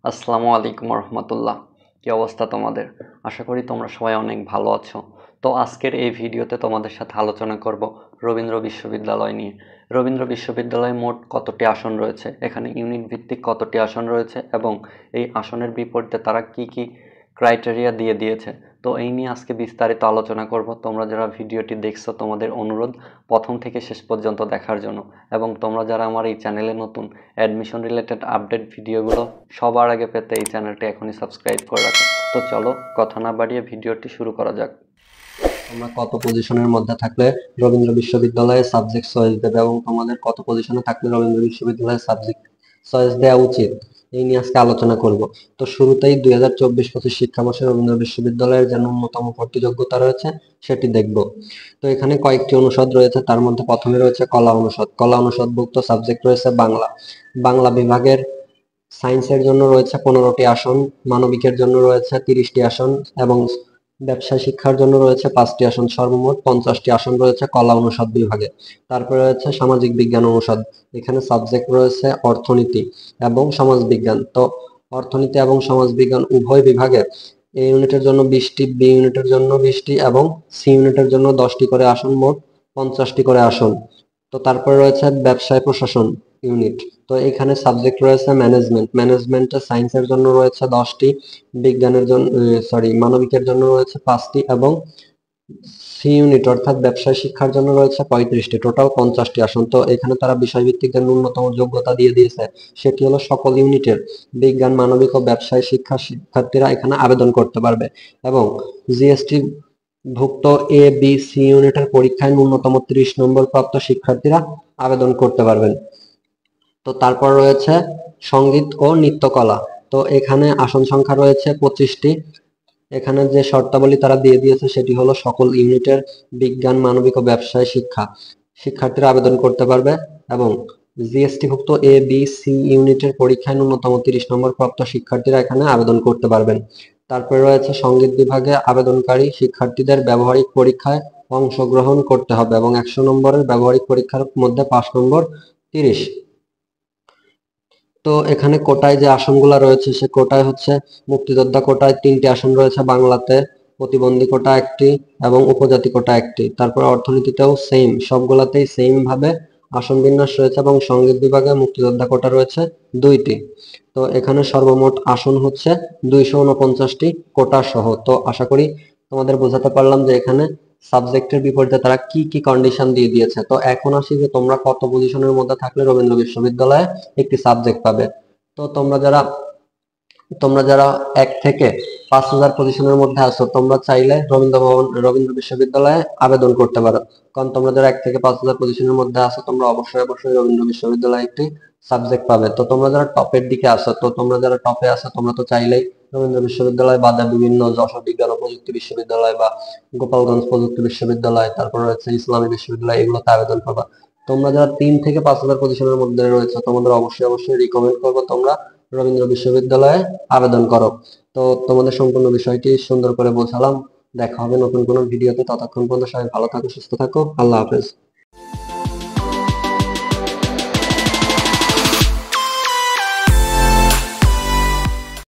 আসসালামু আলাইকুম রহমতুল্লাহ। কি অবস্থা তোমাদের? আশা করি তোমরা সবাই অনেক ভালো আছো। তো আজকের এই ভিডিওতে তোমাদের সাথে আলোচনা করব রবীন্দ্র বিশ্ববিদ্যালয় নিয়ে। রবীন্দ্র বিশ্ববিদ্যালয়ে মোট কতটি আসন রয়েছে, এখানে ইউনিট ভিত্তিক কতটি আসন রয়েছে এবং এই আসনের বিপরীতে তারা কি কি ক্রাইটেরিয়া দিয়ে দিয়েছে। তো এই নিয়ে আজকে বিস্তারিত আলোচনা করব। তোমরা যারা ভিডিওটি দেখছো তোমাদের অনুরোধ প্রথম থেকে শেষ পর্যন্ত দেখার জন্য, এবং তোমরা যারা আমার এই চ্যানেলে নতুন, অ্যাডমিশন রিলেটেড আপডেট ভিডিওগুলো সবার আগে পেতে এই চ্যানেলটি এখনই সাবস্ক্রাইব করে রাখো। তো চলো কথা না বাড়িয়ে ভিডিওটি শুরু করা যাক। তোমরা কত পজিশনের মধ্যে থাকলে রবীন্দ্র বিশ্ববিদ্যালয়ে সাবজেক্ট চয়েস দেবে এবং তোমাদের কত পজিশনে থাকলে রবীন্দ্র বিশ্ববিদ্যালয়ে সাবজেক্ট চয়েস দেওয়া উচিত, এই নিয়ে আজকে আলোচনা করব। তো শুরুতেই 2024-25 শিক্ষাবর্ষে রবীন্দ্র বিশ্ববিদ্যালয়ের যে ন্যূনতম ভর্তি যোগ্যতা রয়েছে সেটি দেখব। তো এখানে কয়েকটি অনুষদ রয়েছে, তার মধ্যে প্রথমে রয়েছে কলা অনুষদ। কলা অনুষদভুক্ত সাবজেক্ট রয়েছে বাংলা। বাংলা বিভাগের সায়েন্সের জন্য রয়েছে 15টি আসন, মানবিকের জন্য রয়েছে 30টি আসন এবং ব্যবসায় শিক্ষার জন্য রয়েছে 5টি আসন। সর্বমোট 50টি আসন রয়েছে কলা অনুষদ বিভাগে। তারপরে রয়েছে সামাজিক বিজ্ঞান অনুষদ। এখানে সাবজেক্ট রয়েছে অর্থনীতি এবং সমাজ বিজ্ঞান। তো অর্থনীতি এবং সমাজ বিজ্ঞান উভয় বিভাগে এ ইউনিটের জন্য 20টি, বি ইউনিটের জন্য 20টি এবং সি ইউনিটের জন্য 10টি করে আসন, মোট 50টি করে আসন। তো তারপরে রয়েছে ব্যবসায় প্রশাসন ইউনিট। তো এখানে সাবজেক্ট রয়েছে ম্যানেজমেন্ট। ম্যানেজমেন্টে সায়েন্সের জন্য রয়েছে 10টি, বিজ্ঞানের জন্য মানবিকের জন্য রয়েছে 5টি এবং সি ইউনিট অর্থাৎ ব্যবসায় শিক্ষার জন্য রয়েছে 35টি, টোটাল 50টি আসন। তো এখানে তারা বিষয়ভিত্তিক যে ন্যূনতম যোগ্যতা দিয়ে দিয়েছে সেটি হলো সকল ইউনিটের বিজ্ঞান, মানবিক ও ব্যবসায় শিক্ষার্থীরা এখানে আবেদন করতে পারবে এবং জিএসটি ভুক্ত এ বি সি ইউনিটের পরীক্ষায় ন্যূনতম 30 নম্বর প্রাপ্ত শিক্ষার্থীরা আবেদন করতে পারবেন। তো তারপর রয়েছে সঙ্গীত ও নৃত্যকলা। তো এখানে আসন সংখ্যা রয়েছে 25টি। এখানে যে শর্তাবলী তারা দিয়ে দিয়েছে সেটি হলো সকল ইউনিটের বিজ্ঞান, মানবিক ও ব্যবসায় শিক্ষার্থীরা আবেদন করতে পারবে এবং জিএসটি ভুক্ত এ বি সি ইউনিটের পরীক্ষায় ন্যূনতম 30 নম্বর প্রাপ্ত শিক্ষার্থীরা এখানে আবেদন করতে পারবেন। তারপরে রয়েছে সঙ্গীত বিভাগে আবেদনকারী শিক্ষার্থীদের ব্যবহারিক পরীক্ষায় অংশগ্রহণ করতে হবে এবং 100 নম্বরের ব্যবহারিক পরীক্ষার মধ্যে 5 নম্বর 30। তো এখানে কোটায় যে আসনগুলো রয়েছে সে কোটায় হচ্ছে মুক্তিযোদ্ধা কোটায় 3টি আসন রয়েছে বাংলাতে, প্রতিবন্ধী কোটা 1টি এবং উপজাতি কোটা 1টি। তারপর অর্থনীতিতেও সেম, সবগুলাতেই সেম ভাবে আসন বিন্যাস রয়েছে এবং সঙ্গীত বিভাগে মুক্তিযোদ্ধা কোটা রয়েছে 2টি। তো এখানে সর্বমোট আসন হচ্ছে 249টি কোটা সহ। তো আশা করি তোমাদের বোঝাতে পারলাম যে এখানে সাবজেক্টের বিপরীতে তারা কি কি কন্ডিশন দিয়ে দিয়েছে। তো এখন আসি যে তোমরা কত পজিশনের মধ্যে থাকলে রবীন্দ্র বিশ্ববিদ্যালয়ে একটি সাবজেক্ট পাবে। তো তোমরা যারা 1 থেকে 5,000 পজিশনের মধ্যে আছো তোমরা চাইলে রবীন্দ্র বিশ্ববিদ্যালয়ে আবেদন করতে পারো। কারণ তোমরা যারা 1 থেকে 5,000 পজিশনের মধ্যে আছো তোমরা অবশ্যই রবীন্দ্র বিশ্ববিদ্যালয়ে একটি সাবজেক্ট পাবে। তো তোমরা যারা টপের দিকে আছো, তোমরা যারা টপে আছো তোমরা তো চাইলেই রবীন্দ্র বিশ্ববিদ্যালয় বাদে বিভিন্ন যশোর বিজ্ঞান ও প্রযুক্তি বিশ্ববিদ্যালয় বা গোপালগঞ্জ প্রযুক্তি বিশ্ববিদ্যালয়, তারপর রয়েছে ইসলামী বিশ্ববিদ্যালয়, এগুলোতে আবেদন করবা। তোমরা যারা 3 থেকে 5,000 পজিশনের মধ্যে রয়েছে তোমাদের অবশ্যই রিকমেন্ড করবো তোমরা রবীন্দ্র বিশ্ববিদ্যালয়ে আবেদন করো। তো তোমাদের সম্পূর্ণ বিষয়টি সুন্দর করে বোঝালাম। দেখা হবে নতুন কোনো ভিডিওতে, ততক্ষণ পর্যন্ত সবাই ভালো থাকো, সুস্থ থাকো। আল্লাহ হাফেজ।